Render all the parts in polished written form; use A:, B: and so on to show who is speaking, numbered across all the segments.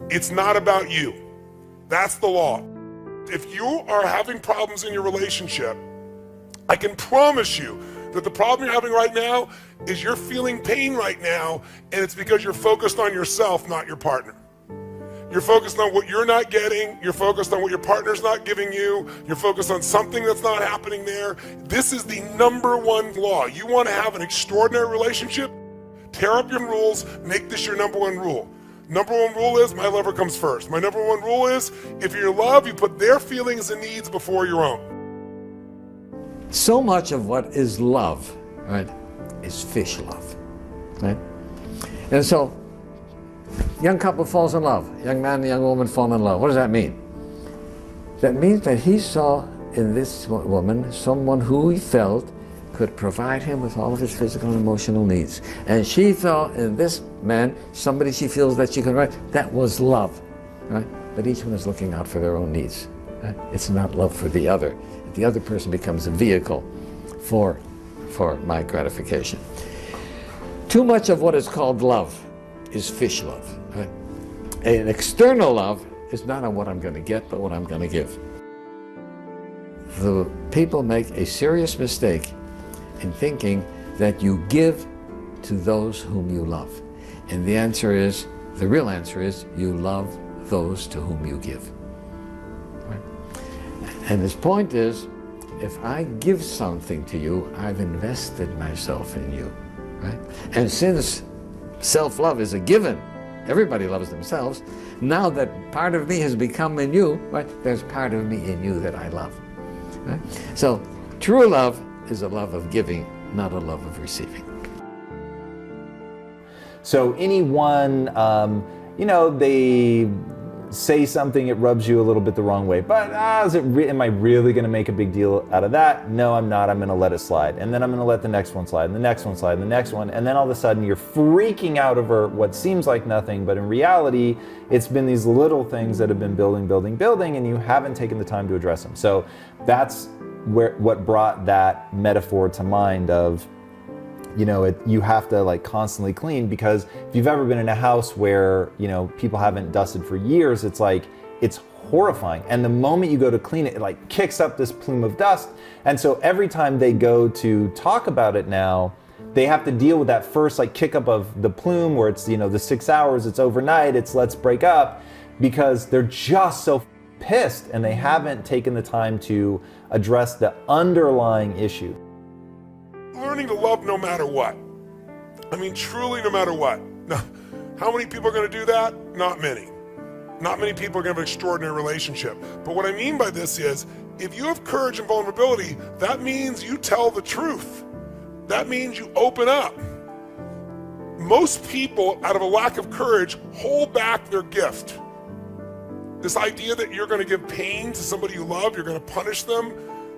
A: It's not about you. That's the law. If you are having problems in your relationship, I can promise you that the problem you're having right now is you're feeling pain right now, and it's because you're focused on yourself, not your partner. You're focused on what you're not getting. You're focused on what your partner's not giving you. You're focused on something that's not happening there. This is the number one law. You want to have an extraordinary relationship? Tear up your rules. Make this your number one rule. Number one rule is my lover comes first. My number one rule is if you're in love, you put their feelings and needs before your own.
B: So much of what is love, right, is fish love, right? And so, young couple falls in love. Young man and young woman fall in love. What does that mean? That means that he saw in this woman someone who he felt could provide him with all of his physical and emotional needs. And she saw in this man somebody she feels that she can write. That was love, right? But each one is looking out for their own needs. Right? It's not love for the other. The other person becomes a vehicle for my gratification. Too much of what is called love is fish love. Right? An external love is not on what I'm going to get, but what I'm going to give. The people make a serious mistake in thinking that you give to those whom you love. And the answer is, the real answer is, you love those to whom you give. Right? And his point is, if I give something to you, I've invested myself in you. Right? And since self-love is a given, everybody loves themselves, now that part of me has become in you, right, there's part of me in you that I love. Right? So true love is a love of giving, not a love of receiving.
C: So anyone, they say something, it rubs you a little bit the wrong way, but am I really going to make a big deal out of that? No, I'm not. I'm going to let it slide. And then I'm going to let the next one slide, and the next one slide, and the next one. And then all of a sudden you're freaking out over what seems like nothing, but in reality, it's been these little things that have been building, and you haven't taken the time to address them. So that's what brought that metaphor to mind of, you have to like constantly clean, because if you've ever been in a house where, people haven't dusted for years, it's like, it's horrifying. And the moment you go to clean it, it like kicks up this plume of dust. And so every time they go to talk about it now, they have to deal with that first like kick up of the plume where it's, the 6 hours, it's overnight, it's let's break up, because they're just so pissed and they haven't taken the time to address the underlying issue.
A: Learning to love no matter what. I mean, truly no matter what. Now, how many people are going to do that? Not many. Not many people are going to have an extraordinary relationship. But what I mean by this is, if you have courage and vulnerability, that means you tell the truth. That means you open up. Most people, out of a lack of courage, hold back their gift. This idea that you're going to give pain to somebody you love, you're going to punish them,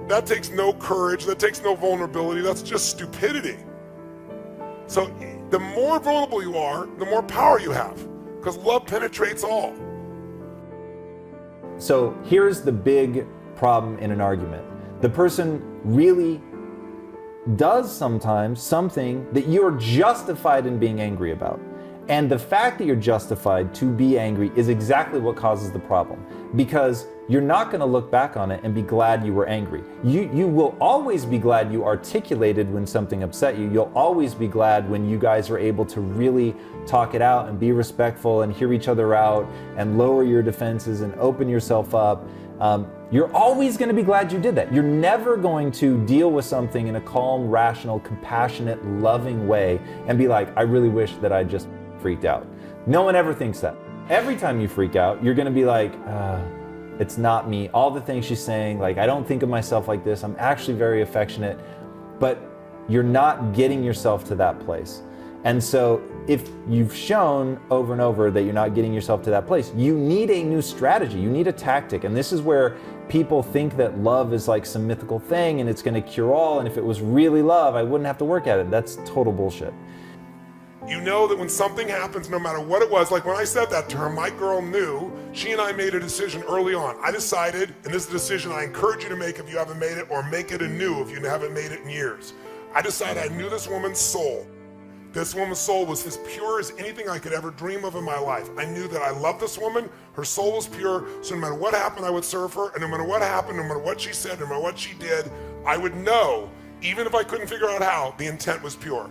A: that takes no courage, that takes no vulnerability, that's just stupidity. So the more vulnerable you are, the more power you have, because love penetrates all.
C: So here's the big problem in an argument. The person really does sometimes something that you're justified in being angry about. And the fact that you're justified to be angry is exactly what causes the problem, because you're not going to look back on it and be glad you were angry. You will always be glad you articulated when something upset you. You'll always be glad when you guys are able to really talk it out and be respectful and hear each other out and lower your defenses and open yourself up. You're always going to be glad you did that. You're never going to deal with something in a calm, rational, compassionate, loving way and be like, I really wish that I just freaked out. No one ever thinks that. Every time you freak out, you're going to be like, it's not me. All the things she's saying, like, I don't think of myself like this. I'm actually very affectionate, but you're not getting yourself to that place. And so if you've shown over and over that you're not getting yourself to that place, you need a new strategy. You need a tactic. And this is where people think that love is like some mythical thing and it's going to cure all. And if it was really love, I wouldn't have to work at it. That's total bullshit.
A: You know that when something happens, no matter what it was, like when I said that to her, my girl knew, she and I made a decision early on. I decided, and this is a decision I encourage you to make if you haven't made it, or make it anew if you haven't made it in years. I decided I knew this woman's soul. This woman's soul was as pure as anything I could ever dream of in my life. I knew that I loved this woman. Her soul was pure. So no matter what happened, I would serve her. And no matter what happened, no matter what she said, no matter what she did, I would know, even if I couldn't figure out how, the intent was pure.